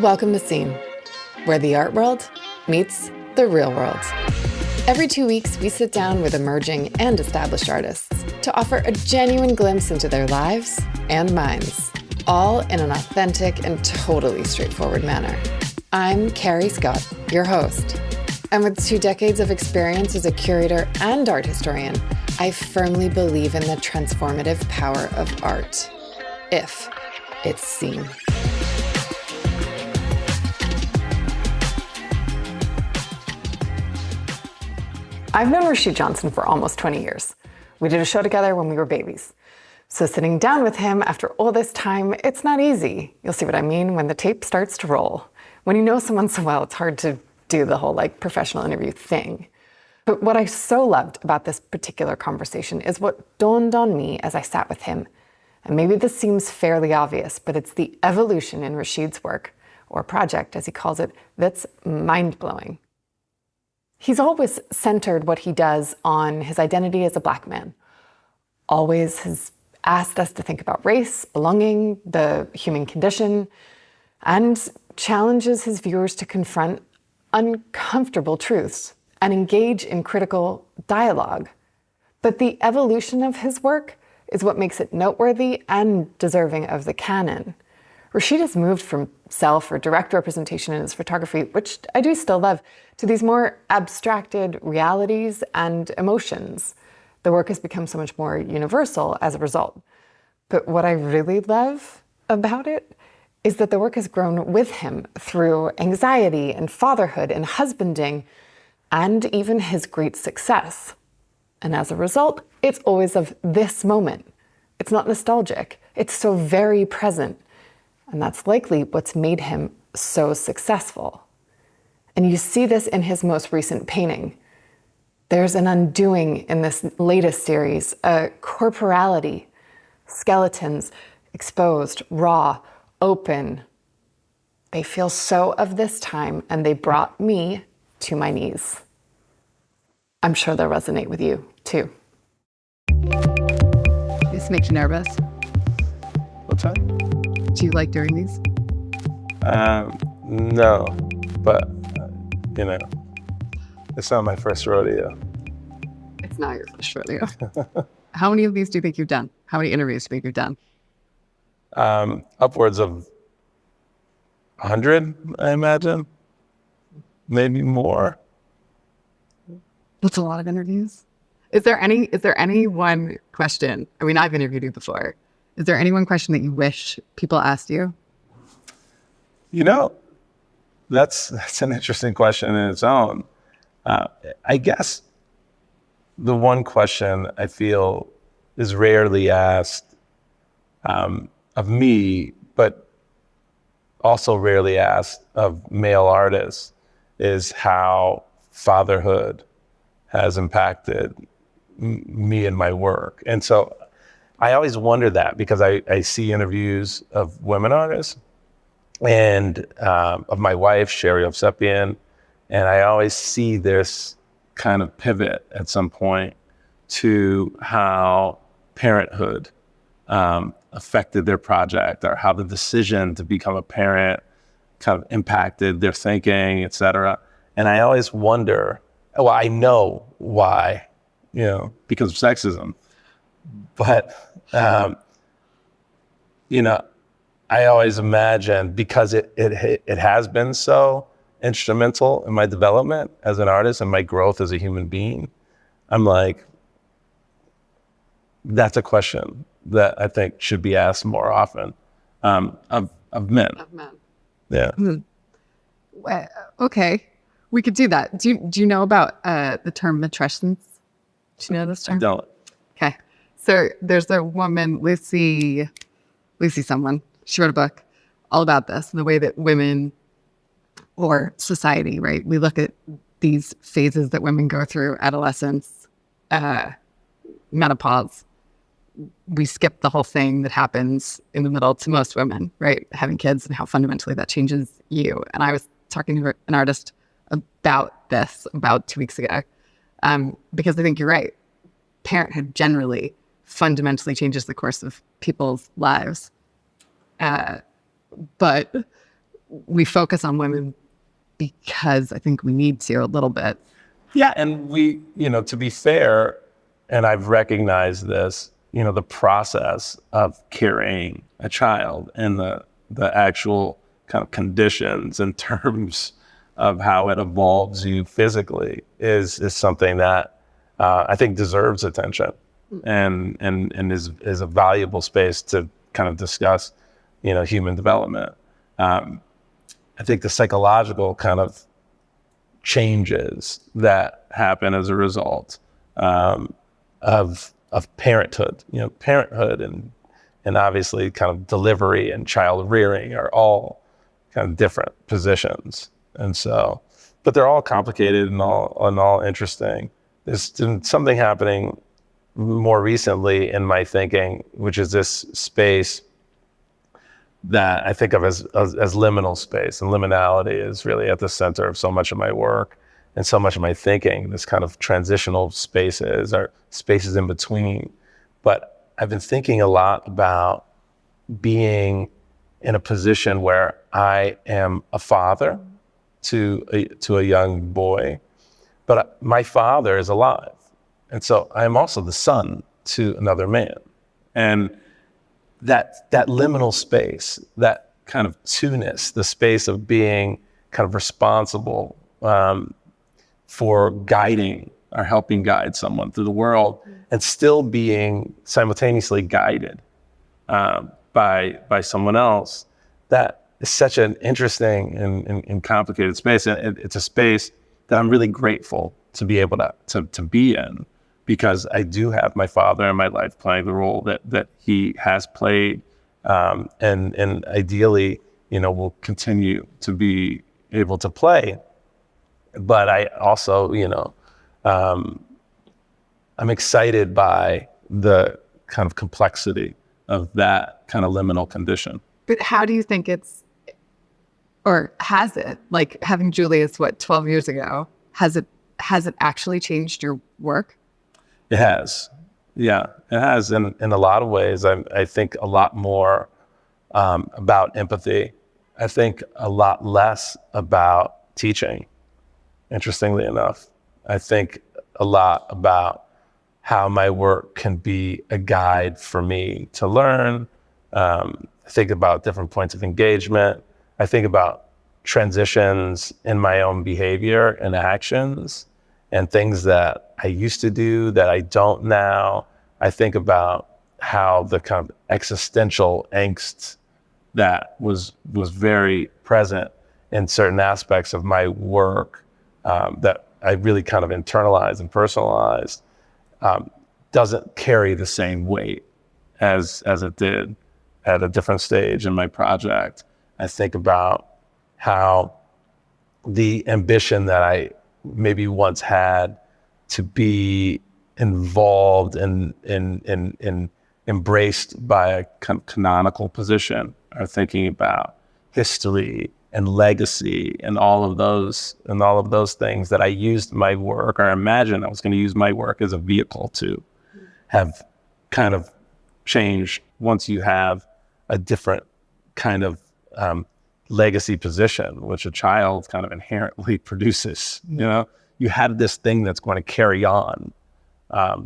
Welcome to Scene, where the art world meets the real world. Every 2 weeks, we sit down with emerging and established artists to offer a genuine glimpse into their lives and minds, all in an authentic and totally straightforward manner. I'm Carrie Scott, your host. And with 2 decades of experience as a curator and art historian, I firmly believe in the transformative power of art, if it's seen. I've known Rashid Johnson for almost 20 years. We did a show together when we were babies. So sitting down with him after all this time, it's not easy. You'll see what I mean when the tape starts to roll. When you know someone so well, it's hard to do the whole professional interview thing. But what I so loved about this particular conversation is what dawned on me as I sat with him. And maybe this seems fairly obvious, but it's the evolution in Rashid's work, or project as he calls it, that's mind-blowing. He's always centered what he does on his identity as a Black man. Always has asked us to think about race, belonging, the human condition, and challenges his viewers to confront uncomfortable truths and engage in critical dialogue. But the evolution of his work is what makes it noteworthy and deserving of the canon. Rashid has moved from self or direct representation in his photography, which I do still love, to these more abstracted realities and emotions. The work has become so much more universal as a result. But what I really love about it is that the work has grown with him through anxiety and fatherhood and husbanding, and even his great success. And as a result, it's always of this moment. It's not nostalgic. It's so very present. And that's likely what's made him so successful. And you see this in his most recent painting. There's an undoing in this latest series, a corporeality, skeletons exposed, raw, open. They feel so of this time, and they brought me to my knees. I'm sure they'll resonate with you too. This makes you nervous. What's that? Do you like doing these? No, but it's not my first rodeo. It's not your first rodeo. How many of these do you think you've done? How many interviews do you think you've done? Upwards of 100, I imagine. Maybe more. That's a lot of interviews. Is there any one question? I mean, I've interviewed you before. Is there any one question that you wish people asked you? That's an interesting question in its own. I guess the one question I feel is rarely asked of me, but also rarely asked of male artists, is how fatherhood has impacted me and my work. And so I always wonder that, because I see interviews of women artists and of my wife, Sherry Ovsepian, and I always see this kind of pivot at some point to how parenthood affected their project, or how the decision to become a parent kind of impacted their thinking, et cetera. And I always wonder, well, I know why, because of sexism. But, I always imagine, because it has been so instrumental in my development as an artist and my growth as a human being, I'm like, that's a question that I think should be asked more often of men. Of men. Yeah. Okay, we could do that. Do you know about the term matrescence? Do you know this term? I don't. Okay. So there's a woman, Lucy someone, she wrote a book all about this, the way that women, or society, right? We look at these phases that women go through: adolescence, menopause. We skip the whole thing that happens in the middle to most women, right? Having kids, and how fundamentally that changes you. And I was talking to an artist about this about 2 weeks ago, because I think you're right. Parenthood generally fundamentally changes the course of people's lives. But we focus on women because I think we need to a little bit. Yeah, and we, to be fair, and I've recognized this, the process of carrying a child and the actual kind of conditions in terms of how it evolves you physically is something that I think deserves attention and is a valuable space to kind of discuss, human development. I think the psychological kind of changes that happen as a result of parenthood, parenthood and obviously kind of delivery and child rearing are all kind of different positions. And so, but they're all complicated and all interesting. There's something happening more recently in my thinking, which is this space that I think of as liminal space, and liminality is really at the center of so much of my work and so much of my thinking. This kind of transitional spaces or spaces in between. But I've been thinking a lot about being in a position where I am a father to a young boy, but my father is alive, and so I am also the son to another man, and that liminal space, that kind of two-ness, the space of being kind of responsible for guiding or helping guide someone through the world, and still being simultaneously guided by someone else. That is such an interesting and complicated space, and it's a space that I'm really grateful to be able to be in, because I do have my father in my life playing the role that he has played, and ideally, will continue to be able to play. But I also, I'm excited by the kind of complexity of that kind of liminal condition. But how do you think or has it, like having Julius, 12 years ago, has it actually changed your work? It has. Yeah, it has in a lot of ways. I think a lot more about empathy. I think a lot less about teaching, interestingly enough. I think a lot about how my work can be a guide for me to learn. I think about different points of engagement. I think about transitions in my own behavior and actions, and things that I used to do that I don't now. I think about how the kind of existential angst that was very present in certain aspects of my work that I really kind of internalized and personalized doesn't carry the same weight as it did at a different stage in my project. I think about how the ambition that I maybe once had to be involved and embraced by a kind of canonical position, or thinking about history and legacy and all of those things that I used my work, or imagined I was going to use my work as a vehicle to, have kind of changed once you have a different kind of legacy position, which a child kind of inherently produces. You have this thing that's going to carry on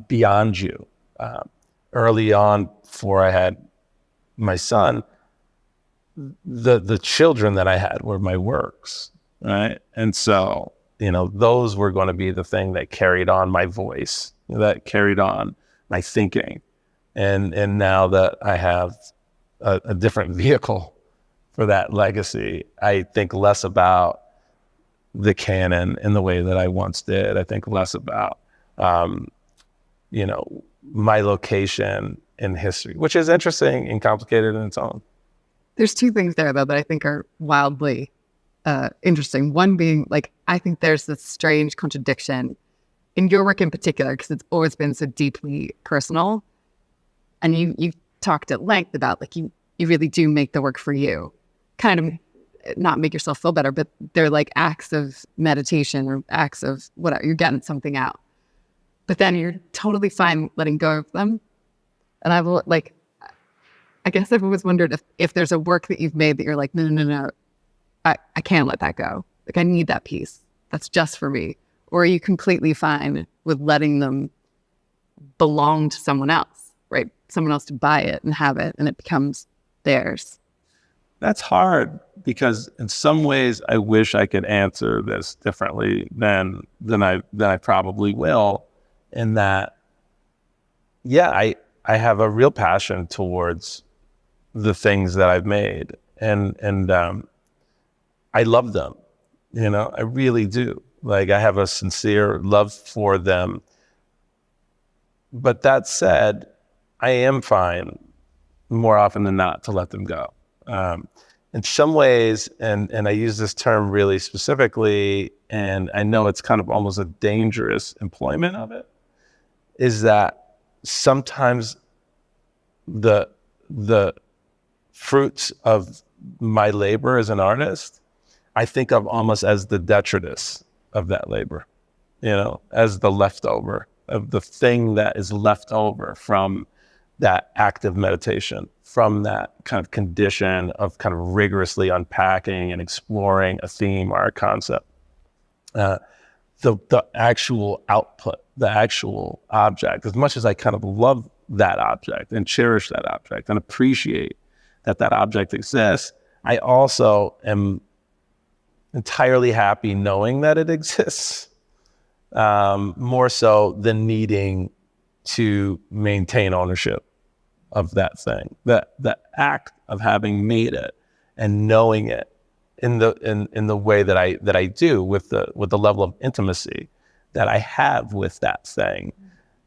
beyond you. Early on, before I had my son, the children that I had were my works, right? And so, those were going to be the thing that carried on my voice, that carried on my thinking. And now that I have a different vehicle for that legacy, I think less about the canon in the way that I once did. I think less about, my location in history, which is interesting and complicated in its own. There's two things there, though, that I think are wildly interesting. One being, I think there's this strange contradiction in your work in particular, because it's always been so deeply personal. And you talked at length about, you really do make the work for you. Kind of not make yourself feel better, but they're like acts of meditation or acts of whatever. You're getting something out. But then you're totally fine letting go of them. And I guess I've always wondered if there's a work that you've made that you're like, no, I can't let that go. Like, I need that piece. That's just for me. Or are you completely fine with letting them belong to someone else, right? Someone else to buy it and have it, and it becomes theirs. That's hard because in some ways I wish I could answer this differently than I probably will. In that, yeah, I have a real passion towards the things that I've made, and I love them. I really do. Like, I have a sincere love for them. But that said, I am fine more often than not to let them go. In some ways, and I use this term really specifically, and I know it's kind of almost a dangerous employment of it, is that sometimes the fruits of my labor as an artist, I think of almost as the detritus of that labor, as the leftover of the thing that is left over from that active meditation, from that kind of condition of kind of rigorously unpacking and exploring a theme or a concept. The actual output, the actual object, as much as I kind of love that object and cherish that object and appreciate that object exists, I also am entirely happy knowing that it exists, more so than needing to maintain ownership of that thing. The act of having made it and knowing it in the way that I do, with the level of intimacy that I have with that thing,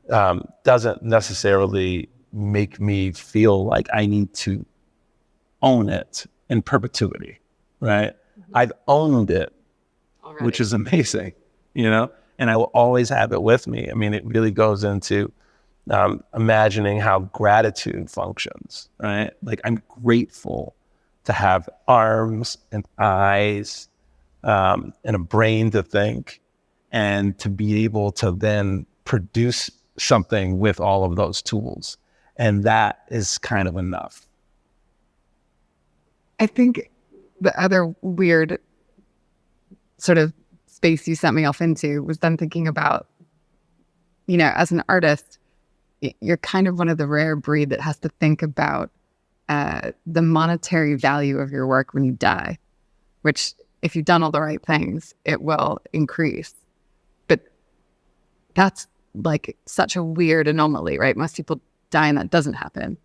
doesn't necessarily make me feel like I need to own it in perpetuity, right? Mm-hmm. I've owned it already, which is amazing, and I will always have it with me. I mean, it really goes into imagining how gratitude functions, right? Like, I'm grateful to have arms and eyes, and a brain to think, and to be able to then produce something with all of those tools. And that is kind of enough. I think the other weird sort of space you sent me off into was then thinking about, as an artist, you're kind of one of the rare breed that has to think about the monetary value of your work when you die, which, if you've done all the right things, it will increase. But that's like such a weird anomaly, right? Most people die and that doesn't happen.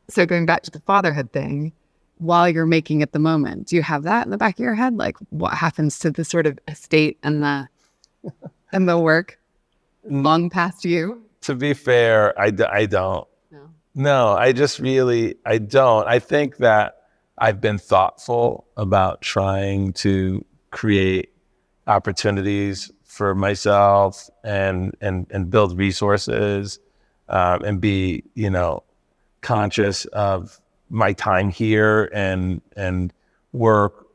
So going back to the fatherhood thing, while you're making it the moment, do you have that in the back of your head? Like, what happens to the sort of estate and the work long past you? To be fair, I don't. No, I don't. I think that I've been thoughtful about trying to create opportunities for myself and build resources, and be, conscious of my time here and work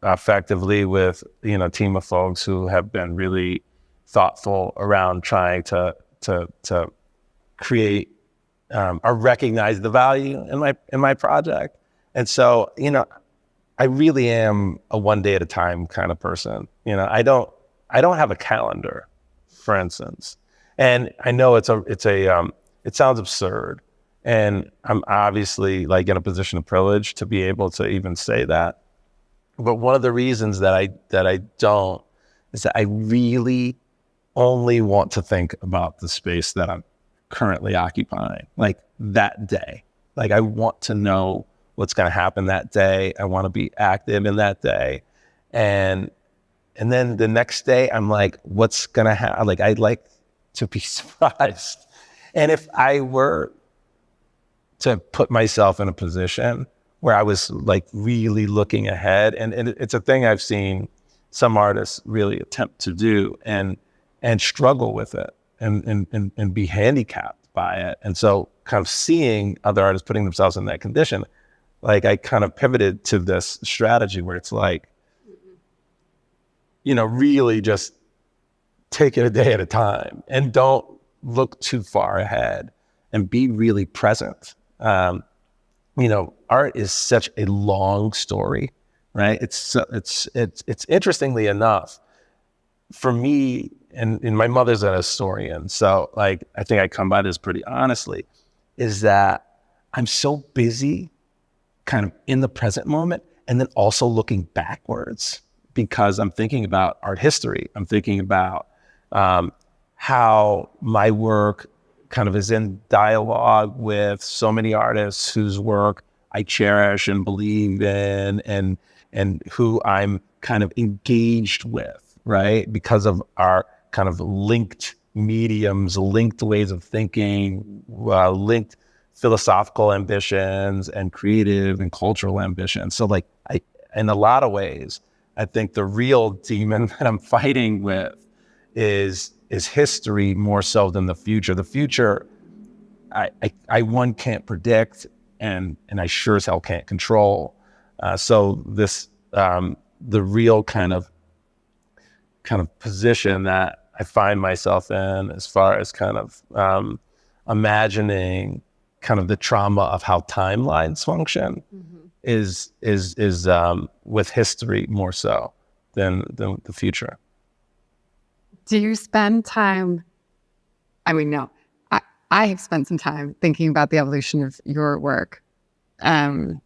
effectively with, a team of folks who have been really thoughtful around trying to create or recognize the value in my project. And so, I really am a one day at a time kind of person. I don't have a calendar, for instance. And I know it sounds absurd. And I'm obviously like in a position of privilege to be able to even say that. But one of the reasons that I don't is that I really only want to think about the space that I'm currently occupying, like that day. Like, I want to know what's going to happen that day. I want to be active in that day. And then the next day, I'm like, what's going to happen? Like, I'd like to be surprised. And if I were to put myself in a position where I was like really looking ahead, and it's a thing I've seen some artists really attempt to do and struggle with it and be handicapped by it. And so kind of seeing other artists putting themselves in that condition, like, I kind of pivoted to this strategy where it's like, really just take it a day at a time and don't look too far ahead and be really present. art is such a long story, right? It's interestingly enough, for me, and my mother's an historian, so like I think I come by this pretty honestly, is that I'm so busy kind of in the present moment and then also looking backwards because I'm thinking about art history. I'm thinking about how my work kind of is in dialogue with so many artists whose work I cherish and believe in and who I'm kind of engaged with, right? Because of our kind of linked mediums, linked ways of thinking, linked philosophical ambitions and creative and cultural ambitions. So like in a lot of ways, I think the real demon that I'm fighting with is history more so than the future. The future, I one can't predict and I sure as hell can't control. So this, the real kind of position that I find myself in as far as kind of imagining kind of the trauma of how timelines function is with history more so than the future. Do you spend time? I mean, no, I have spent some time thinking about the evolution of your work. And,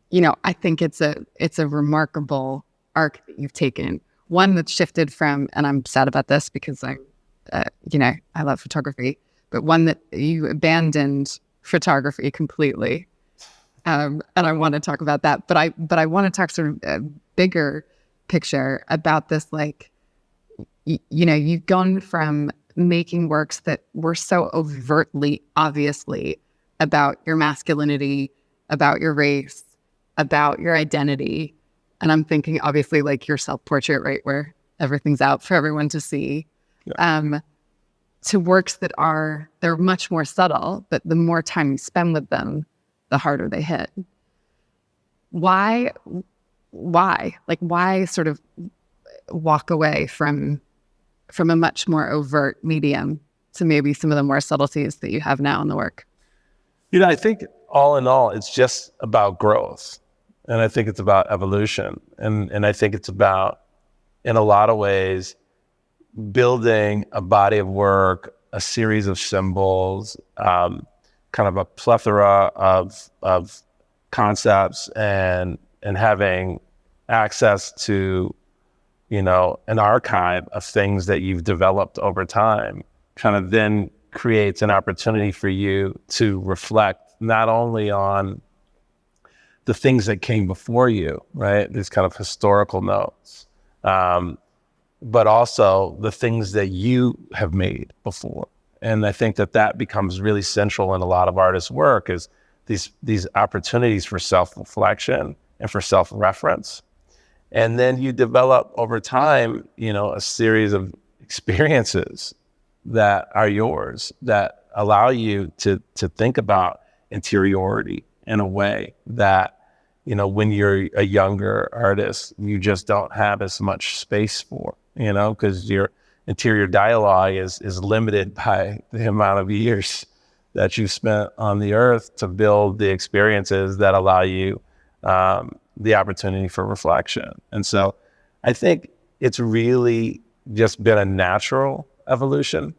you know, I think it's a remarkable arc that you've taken, one that's shifted from, and I'm sad about this because I love photography, but one that you abandoned photography completely. And I want to talk about that, but I want to talk sort of a bigger picture about this, like, you've gone from making works that were so overtly, obviously about your masculinity, about your race, about your identity. And I'm thinking obviously like your self-portrait, right? Where everything's out for everyone to see. Yeah. To works that they're much more subtle, but the more time you spend with them, the harder they hit. Why? Like, why sort of walk away from a much more overt medium to maybe some of the more subtleties that you have now in the work? I think all in all, it's just about growth. And I think it's about evolution. And I think it's about, in a lot of ways, building a body of work, a series of symbols, kind of a plethora of concepts and having access to, an archive of things that you've developed over time, kind of then creates an opportunity for you to reflect not only on the things that came before you, right? These kind of historical notes, but also the things that you have made before. And I think that becomes really central in a lot of artists' work, is these opportunities for self-reflection and for self-reference. And then you develop over time, a series of experiences that are yours, that allow you to think about interiority in a way that, when you're a younger artist, you just don't have as much space for, because your interior dialogue is limited by the amount of years that you spent on the earth to build the experiences that allow you the opportunity for reflection. And so I think it's really just been a natural evolution.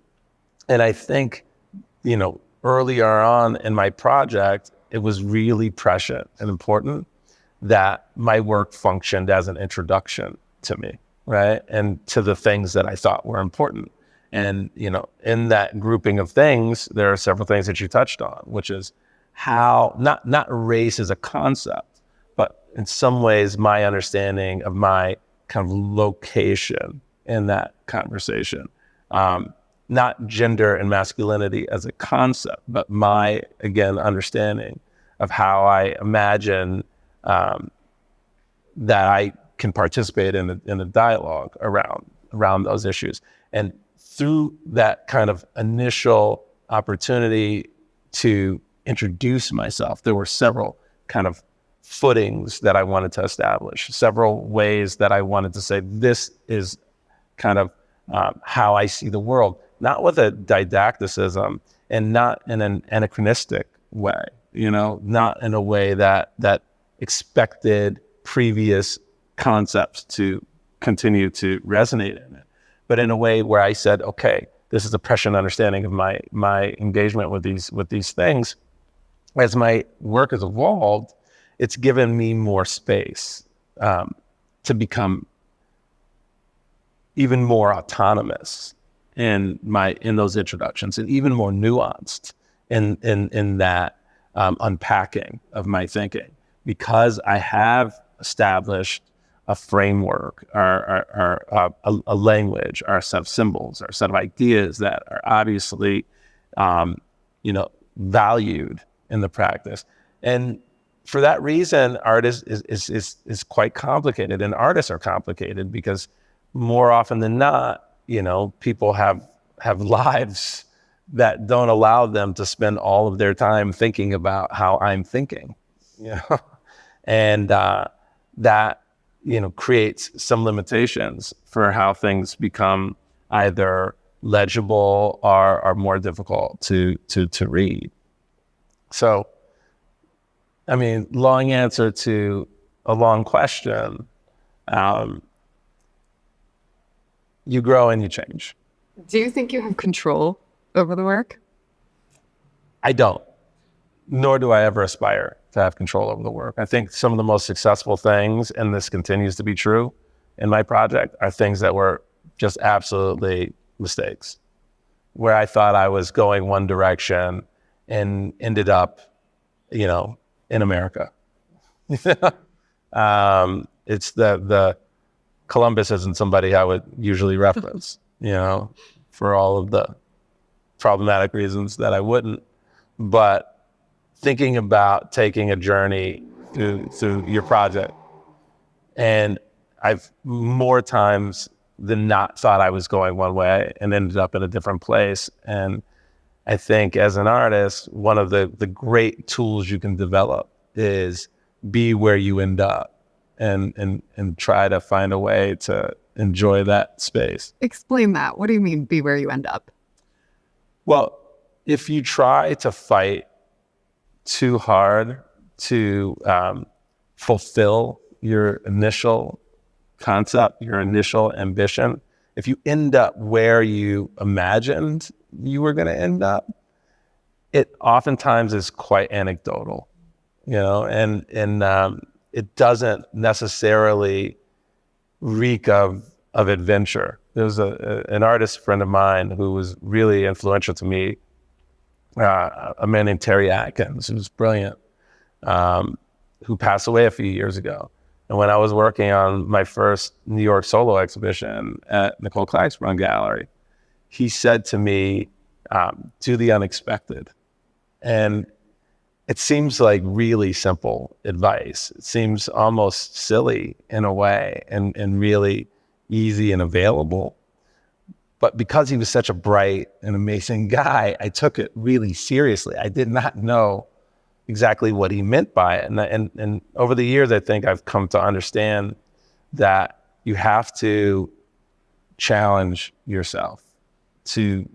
And I think, earlier on in my project, it was really prescient and important that my work functioned as an introduction to me, right? And to the things that I thought were important. And, in that grouping of things, there are several things that you touched on, which is how, not race as a concept, but in some ways, my understanding of my kind of location in that conversation. Not gender and masculinity as a concept, but my, again, understanding of how I imagine that I can participate in a dialogue around those issues. And through that kind of initial opportunity to introduce myself, there were several kind of footings that I wanted to establish, several ways that I wanted to say, this is kind of how I see the world, not with a didacticism and not in an anachronistic way. not in a way that expected previous concepts to continue to resonate in it, but in a way where I said, okay, this is a prescient understanding of my engagement with these things. As my work has evolved, it's given me more space to become even more autonomous in those introductions, and even more nuanced in that unpacking of my thinking, because I have established a framework, a language, our set of symbols, our set of ideas that are obviously, valued in the practice. And for that reason, art is quite complicated, and artists are complicated because more often than not, people have lives that don't allow them to spend all of their time thinking about how I'm thinking, and that creates some limitations for how things become either legible or are more difficult to read. So, I mean, long answer to a long question. You grow and you change. Do you think you have control over the work? I don't, nor do I ever aspire to have control over the work. I think some of the most successful things, and this continues to be true in my project, are things that were just absolutely mistakes, where I thought I was going one direction and ended up, in America. It's the Columbus isn't somebody I would usually reference, for all of the problematic reasons that I wouldn't. But thinking about taking a journey through your project, and I've more times than not thought I was going one way and ended up in a different place. And I think as an artist, one of the great tools you can develop is be where you end up, and try to find a way to enjoy that space. Explain that. What do you mean, be where you end up? Well, if you try to fight too hard to fulfill your initial concept, your initial ambition, if you end up where you imagined you were going to end up, it oftentimes is quite anecdotal, and it doesn't necessarily reek of adventure. There was an artist friend of mine who was really influential to me, a man named Terry Atkins, who was brilliant, who passed away a few years ago. And when I was working on my first New York solo exhibition at Nicole Clark's Run Gallery, he said to me, do the unexpected. And it seems like really simple advice. It seems almost silly in a way, and really easy and available. But because he was such a bright and amazing guy, I took it really seriously. I did not know exactly what he meant by it. And over the years, I think I've come to understand that you have to challenge yourself to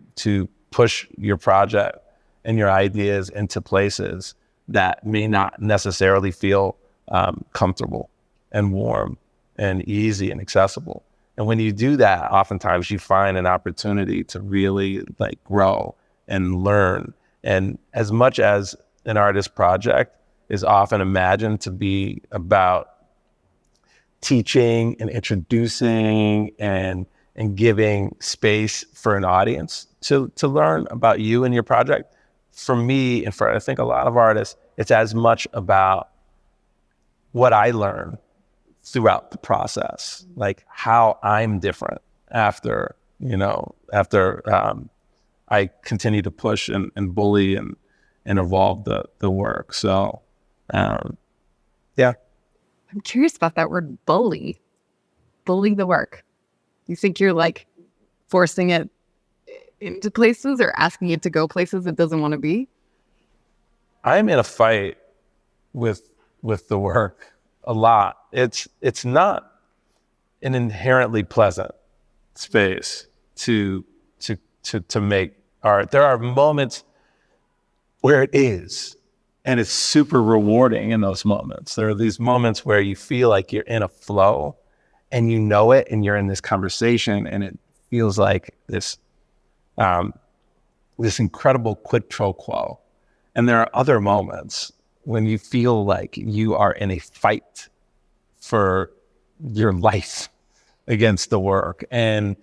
push your project and your ideas into places that may not necessarily feel comfortable and warm and easy and accessible. And when you do that, oftentimes you find an opportunity to really grow and learn. And as much as an artist project is often imagined to be about teaching and introducing and giving space for an audience to learn about you and your project, for me and for I think a lot of artists, it's as much about what I learn throughout the process, like how I'm different after I continue to push and bully and evolve the work. So, yeah. I'm curious about that word bully the work. You think you're forcing it into places or asking it to go places it doesn't want to be? I'm in a fight with the work a lot. It's not an inherently pleasant space to make art. There are moments where it is, And it's super rewarding in those moments. There are these moments where you feel like you're in a flow and you know it, and you're in this conversation, and it feels like this incredible quid pro quo. And there are other moments when you feel like you are in a fight for your life against the work, and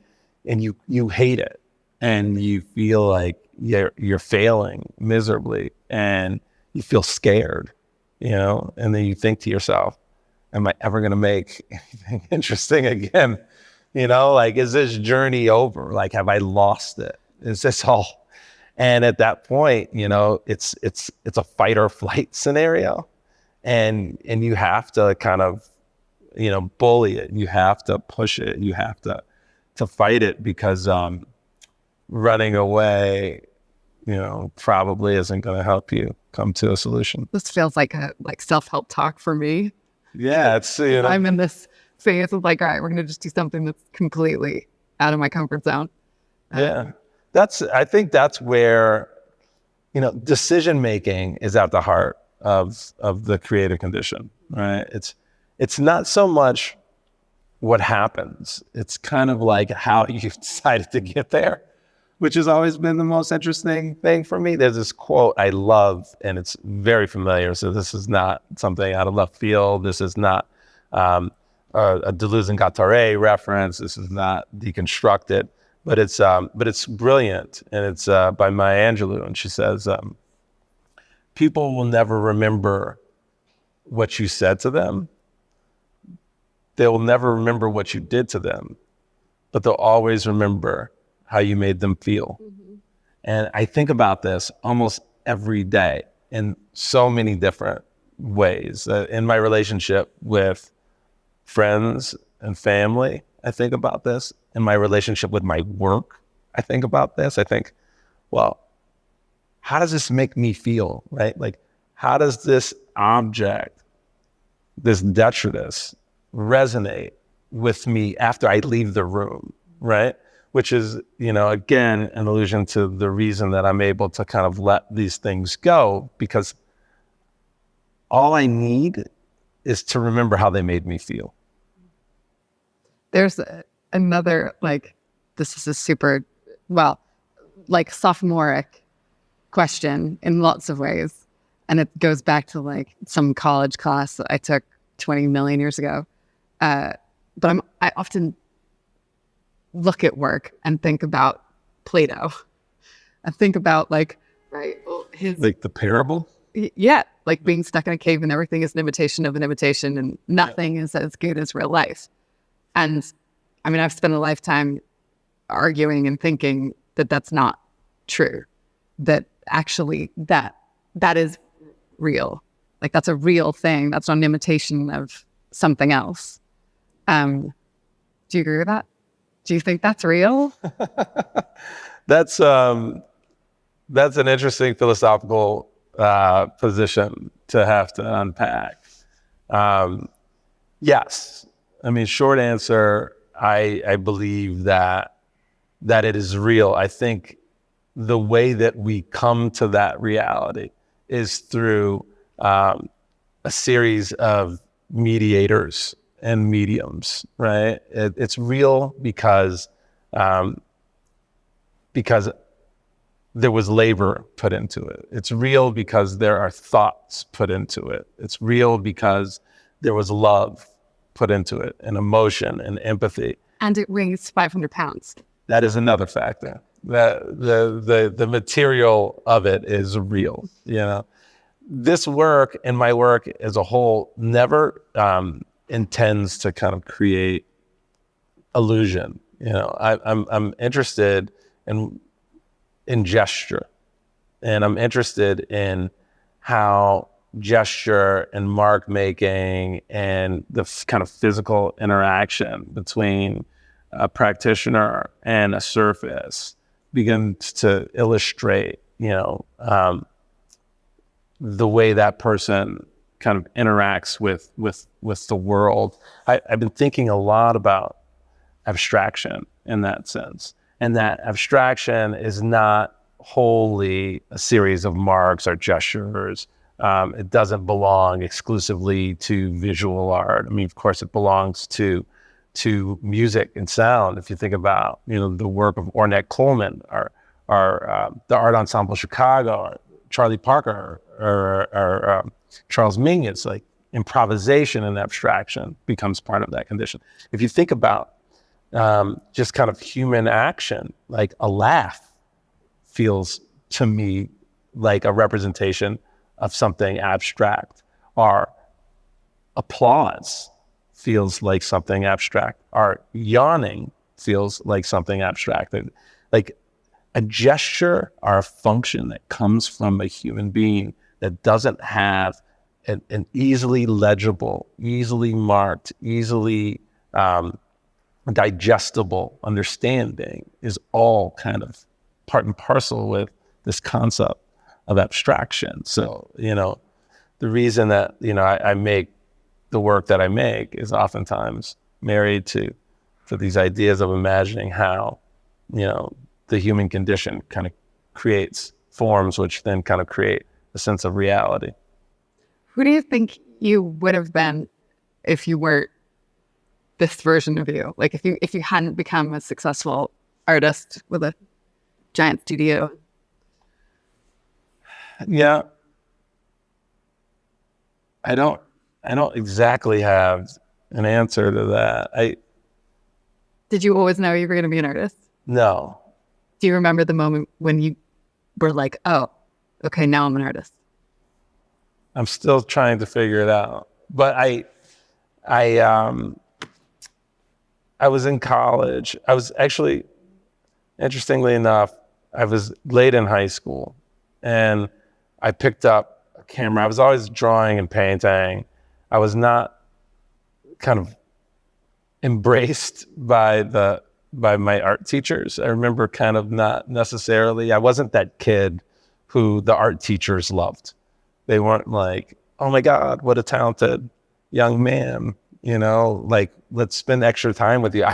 you hate it, and you feel like you're failing miserably, and you feel scared, and then you think to yourself, am I ever going to make anything interesting again? Like, is this journey over? Like, have I lost it? Is this all? And at that point, it's a fight or flight scenario, and you have to kind of, bully it. You have to push it. You have to fight it, because running away, probably isn't going to help you come to a solution. This feels like self-help talk for me. Yeah, it's I'm in this phase of like, all right, we're going to just do something that's completely out of my comfort zone. Yeah, I think that's where, decision making is at the heart of the creative condition, right? It's not so much what happens. It's kind of like how you decided to get there, which has always been the most interesting thing for me. There's this quote I love, and it's very familiar. So this is not something out of left field. This is not a Deleuze and Guattari reference. This is not deconstructed, but it's brilliant, and it's by Maya Angelou, and she says, "People will never remember what you said to them. They will never remember what you did to them, but they'll always remember how you made them feel." Mm-hmm. And I think about this almost every day in so many different ways. In my relationship with friends and family, I think about this. In my relationship with my work, I think about this. I think, well, how does this make me feel, right? Like, how does this object, this detritus, resonate with me after I leave the room, right? Which is, again, an allusion to the reason that I'm able to kind of let these things go, because all I need is to remember how they made me feel. There's another, this is a super, sophomoric question in lots of ways. And it goes back to some college class that I took 20 million years ago. But I often look at work and think about Plato. I think about his the parable. Yeah, being stuck in a cave and everything is an imitation of an imitation, and nothing is as good as real life. And I mean, I've spent a lifetime arguing and thinking that that's not true. That actually that is real. That's a real thing. That's not an imitation of something else. Do you agree with that? Do you think that's real? That's an interesting philosophical position to have to unpack. Yes, I mean, short answer. I believe that it is real. I think the way that we come to that reality is through a series of mediators and mediums, right? It's real because there was labor put into it. It's real because there are thoughts put into it. It's real because there was love put into it, and emotion and empathy. And it weighs 500 pounds. That is another factor. The material of it is real. This work and my work as a whole never intends to kind of create illusion. I'm interested in gesture, and I'm interested in how gesture and mark making and the kind of physical interaction between a practitioner and a surface begins to illustrate, the way that person kind of interacts with the world. I've been thinking a lot about abstraction in that sense, and that abstraction is not wholly a series of marks or gestures It doesn't belong exclusively to visual art. I mean, of course, it belongs to music and sound. If you think about, the work of Ornette Coleman, or the Art Ensemble Chicago, or Charlie Parker, or Charles Mingus, like improvisation and abstraction becomes part of that condition. If you think about just kind of human action, like a laugh feels to me like a representation of something abstract, or applause feels like something abstract, or yawning feels like something abstract. Like a gesture or a function that comes from a human being that doesn't have an easily legible, easily marked, easily digestible understanding is all kind of part and parcel with this concept of abstraction. So, the reason that, I make the work that I make is oftentimes married to these ideas of imagining how, the human condition kind of creates forms, which then kind of create a sense of reality. Who do you think you would have been if you weren't this version of you? Like if you hadn't become a successful artist with a giant studio? Yeah. I don't exactly have an answer to that. Did you always know you were going to be an artist? No. Do you remember the moment when you were like, oh, okay, now I'm an artist? I'm still trying to figure it out. But I was in college. I was actually, interestingly enough, I was late in high school, and I picked up a camera. I was always drawing and painting. I was not kind of embraced by my art teachers. I remember kind of not necessarily. I wasn't that kid who the art teachers loved. They weren't like, oh my God, what a talented young man, like, let's spend extra time with you.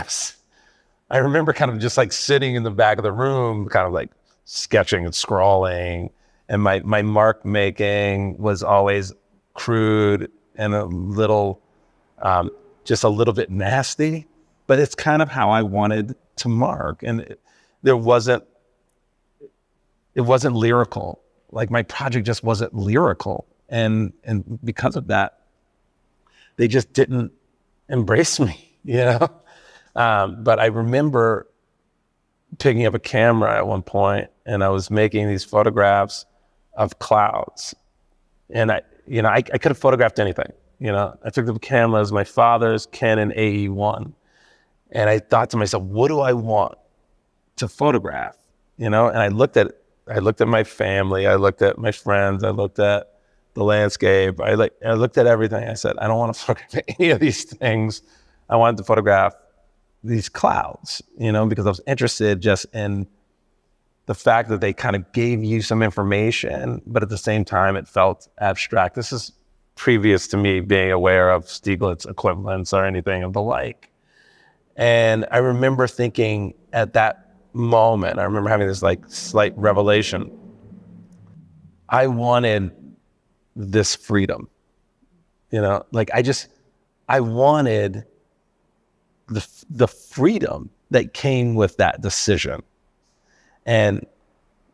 I remember kind of just like sitting in the back of the room, kind of like sketching and scrawling. And my mark making was always crude and a little, just a little bit nasty, but it's kind of how I wanted to mark. And it wasn't lyrical. Like, my project just wasn't lyrical. And because of that, they just didn't embrace me, But I remember picking up a camera at one point, and I was making these photographs of clouds. And I could have photographed anything, I took the cameras, my father's Canon AE1. And I thought to myself, what do I want to photograph? And I looked at my family, I looked at my friends, I looked at the landscape, I looked at everything. I said, I don't want to photograph any of these things. I wanted to photograph these clouds, because I was interested just in the fact that they kind of gave you some information, but at the same time, it felt abstract. This is previous to me being aware of Stieglitz equivalents or anything of the like. And I remember thinking at that moment, I remember having this like slight revelation. I wanted this freedom, I wanted the freedom that came with that decision. And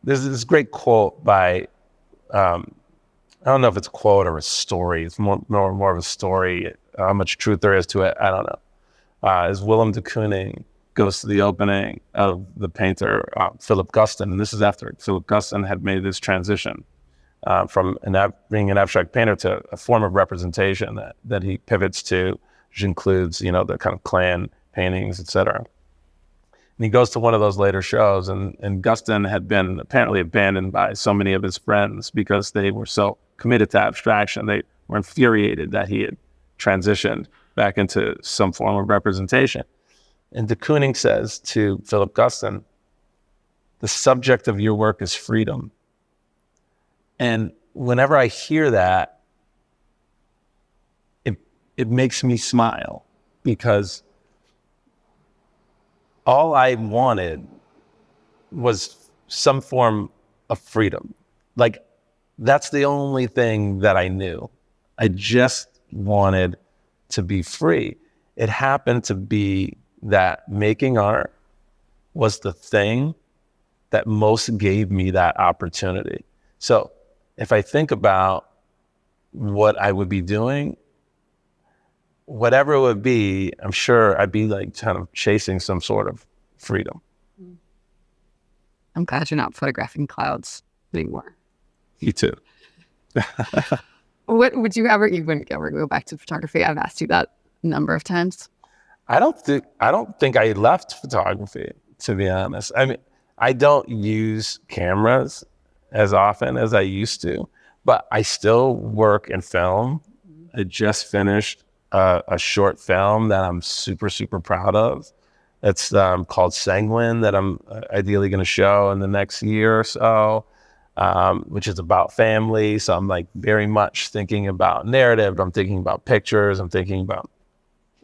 there's this great quote by, I don't know if it's a quote or a story. It's more of a story. How much truth there is to it, I don't know. As Willem de Kooning goes to the opening of the painter Philip Guston, and this is after Philip Guston had made this transition from being an abstract painter to a form of representation that he pivots to, which includes, the kind of clan paintings, etc. And he goes to one of those later shows, and Guston had been apparently abandoned by so many of his friends because they were so committed to abstraction. They were infuriated that he had transitioned back into some form of representation. And de Kooning says to Philip Guston, the subject of your work is freedom. And whenever I hear that, it makes me smile, because all I wanted was some form of freedom. Like, that's the only thing that I knew. I just wanted to be free. It happened to be that making art was the thing that most gave me that opportunity. So if I think about what I would be doing, whatever it would be, I'm sure I'd be like kind of chasing some sort of freedom. I'm glad you're not photographing clouds anymore. You too. What would you wouldn't ever go back to photography? I've asked you that a number of times. I don't think I left photography, to be honest. I mean, I don't use cameras as often as I used to, but I still work in film. I just finished a short film that I'm super, super proud of. It's called Sanguine, that I'm ideally going to show in the next year or so, which is about family. So I'm like very much thinking about narrative. I'm thinking about pictures. I'm thinking about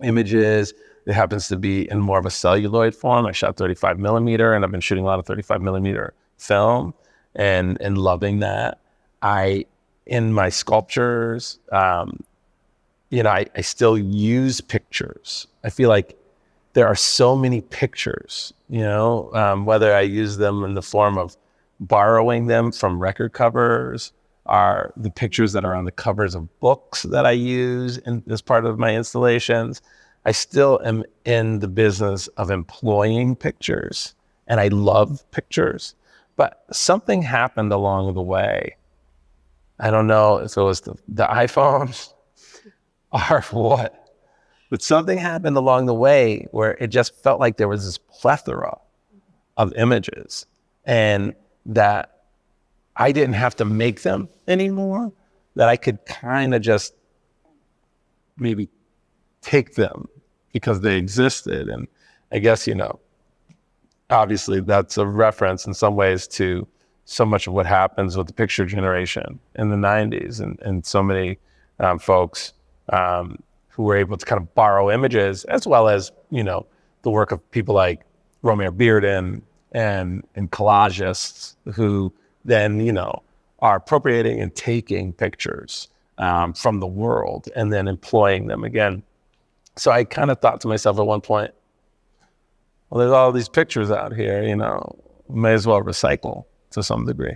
images. It happens to be in more of a celluloid form. I shot 35 millimeter, and I've been shooting a lot of 35 millimeter film and loving that. In my sculptures, I still use pictures. I feel like there are so many pictures, whether I use them in the form of borrowing them from record covers, are the pictures that are on the covers of books that I use as part of my installations. I still am in the business of employing pictures, and I love pictures. But something happened along the way. I don't know if it was the iPhone or what, but something happened along the way where it just felt like there was this plethora of images, and that I didn't have to make them anymore, that I could kind of just maybe take them because they existed. And I guess, obviously that's a reference in some ways to so much of what happens with the picture generation in the 90s, and so many folks who were able to kind of borrow images, as well as, the work of people like Romare Bearden and collagists who then, are appropriating and taking pictures from the world and then employing them again. So I kind of thought to myself at one point, well, there's all these pictures out here, may as well recycle to some degree.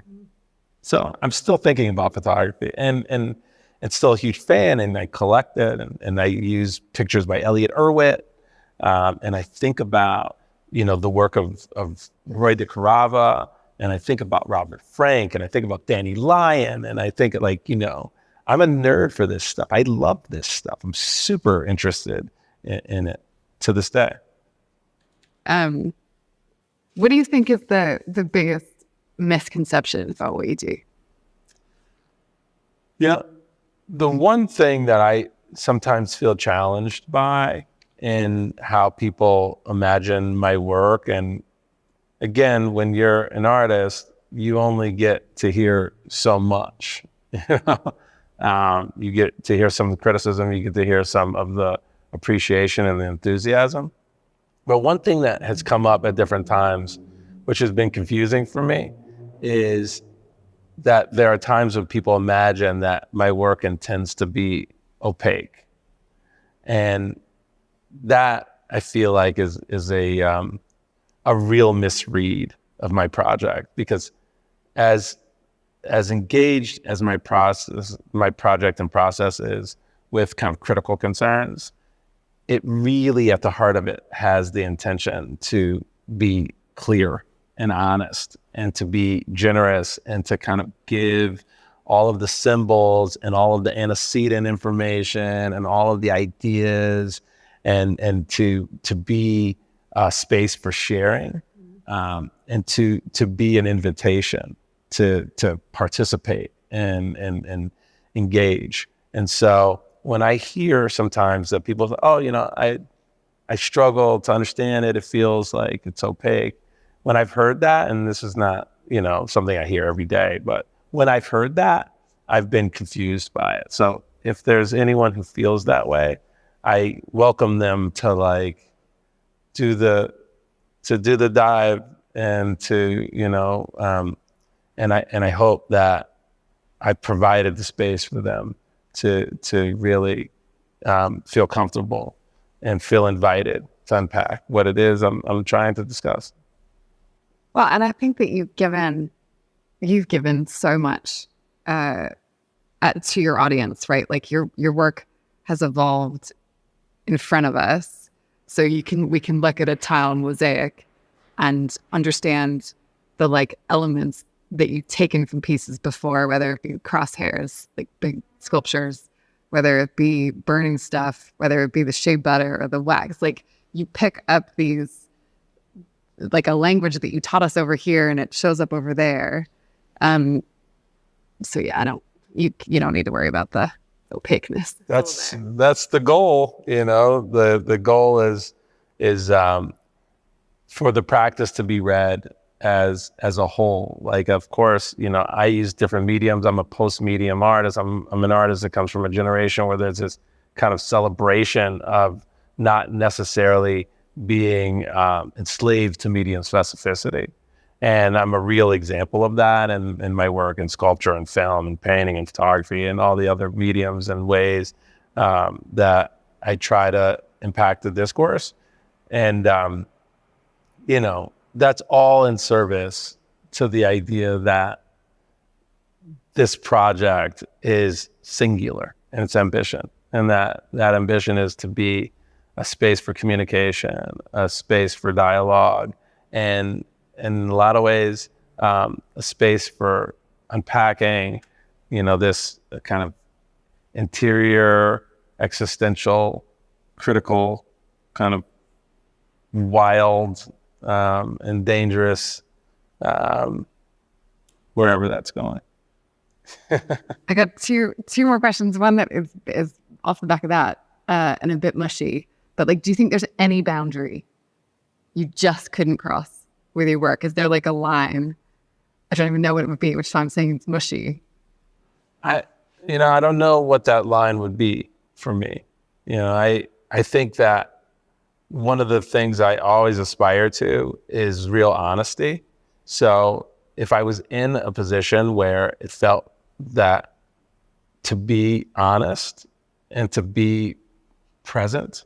So I'm still thinking about photography and still a huge fan, and I collect it, and I use pictures by Elliot Erwitt. And I think about, the work of Roy DeCarava, and I think about Robert Frank, and I think about Danny Lyon, and I think I'm a nerd for this stuff. I love this stuff. I'm super interested in it to this day. What do you think is the biggest misconception about what you do? Yeah, the one thing that I sometimes feel challenged by in how people imagine my work, and again, when you're an artist, you only get to hear so much. You get to hear some of the criticism, you get to hear some of the appreciation and the enthusiasm. But one thing that has come up at different times, which has been confusing for me, is that there are times when people imagine that my work intends to be opaque. And that, I feel like, is a real misread of my project, because as engaged as my project and process is with kind of critical concerns, it really, at the heart of it, has the intention to be clear and honest, and to be generous, and to kind of give all of the symbols and all of the antecedent information and all of the ideas, and to be a space for sharing, and to be an invitation to participate and engage. And so when I hear sometimes that people say, oh, I struggle to understand it, it feels like it's opaque. When I've heard that, and this is not, something I hear every day, but when I've heard that, I've been confused by it. So if there's anyone who feels that way, I welcome them to do the dive, and to, and I hope that I provided the space for them to really feel comfortable and feel invited to unpack what it is I'm trying to discuss. Well, and I think that you've given so much to your audience, right? Like your work has evolved in front of us, so we can look at a tile mosaic and understand the like elements that you've taken from pieces before, whether it be crosshairs, like big sculptures, whether it be burning stuff, whether it be the shea butter or the wax. Like you pick up these, like a language that you taught us over here and it shows up over there. So yeah, you don't need to worry about the opaqueness. That's the goal, the goal is for the practice to be read as a whole. Like, of course, I use different mediums. I'm a post-medium artist. I'm an artist that comes from a generation where there's this kind of celebration of not necessarily being enslaved to medium specificity. And I'm a real example of that in my work in sculpture and film and painting and photography and all the other mediums and ways that I try to impact the discourse. And, that's all in service to the idea that this project is singular in its ambition, and that ambition is to be a space for communication, a space for dialogue, and in a lot of ways, a space for unpacking, this kind of interior, existential, critical, kind of wild and dangerous, wherever that's going. I got two more questions. One that is off the back of that and a bit mushy, but like, do you think there's any boundary you just couldn't cross with your work? Is there like a line? I don't even know what it would be, which is why I'm saying it's mushy. I don't know what that line would be for me. I think that one of the things I always aspire to is real honesty. So if I was in a position where it felt that to be honest and to be present,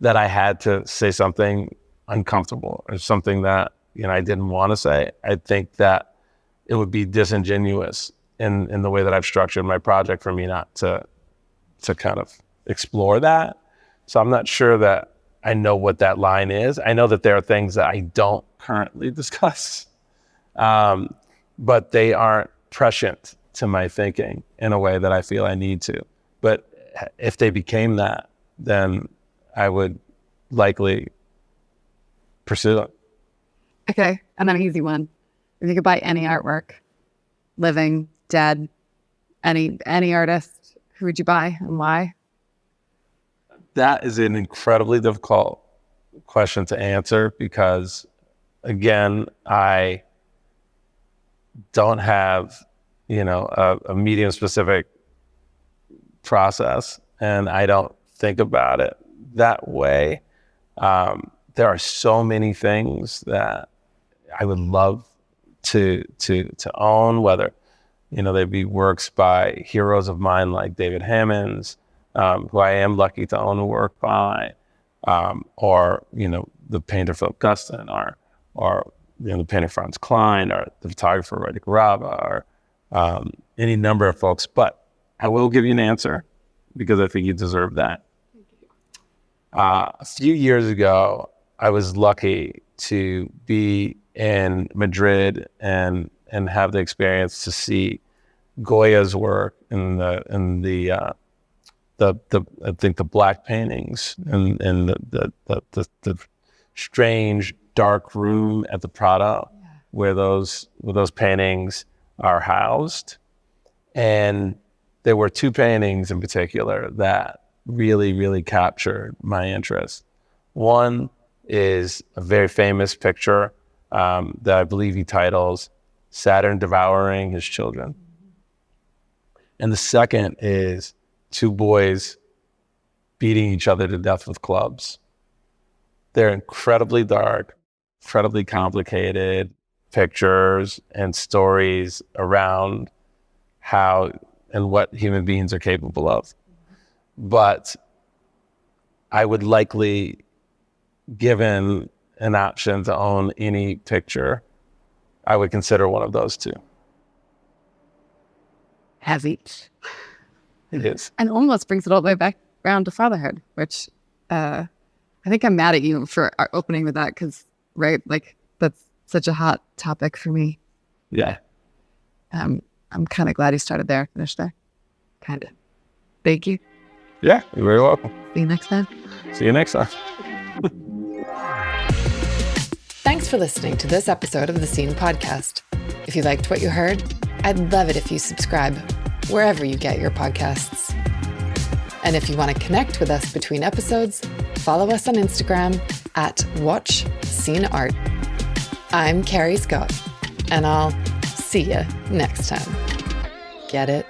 that I had to say something uncomfortable or something that I didn't want to say, I think that it would be disingenuous in the way that I've structured my project for me not to kind of explore that. So I'm not sure that I know what that line is. I know that there are things that I don't currently discuss, but they aren't prescient to my thinking in a way that I feel I need to. But if they became that, then I would likely pursue it. Okay, and then an easy one. If you could buy any artwork, living, dead, any artist, who would you buy and why? That is an incredibly difficult question to answer because, again, I don't have, a medium-specific process, and I don't think about it that way. There are so many things that I would love to own, whether, they'd be works by heroes of mine like David Hammons, who I am lucky to own a work by, or, the painter Philip Guston, or the painter Franz Klein, or the photographer Roddy Garaba, or any number of folks. But I will give you an answer because I think you deserve that. A few years ago, I was lucky to be in Madrid and have the experience to see Goya's work in the I think the black paintings and the strange dark room at the Prado where those paintings are housed. And there were two paintings in particular that really, really captured my interest. One is a very famous picture that I believe he titles Saturn Devouring His Children. And the second is two boys beating each other to death with clubs. They're incredibly dark, incredibly complicated pictures and stories around how and what human beings are capable of. But I would likely, given an option to own any picture, I would consider one of those two. Heavy. It is. And almost brings it all the way back around to fatherhood, which I think I'm mad at you for opening with that because, right, like that's such a hot topic for me. Yeah. I'm kind of glad you started there, finished there. Kind of. Thank you. Yeah, you're very welcome. See you next time. See you next time. Thanks for listening to this episode of the Scene Podcast. If you liked what you heard, I'd love it if you subscribe wherever you get your podcasts. And if you want to connect with us between episodes, follow us on Instagram at WatchSceneArt. I'm Carrie Scott, and I'll see you next time. Get it?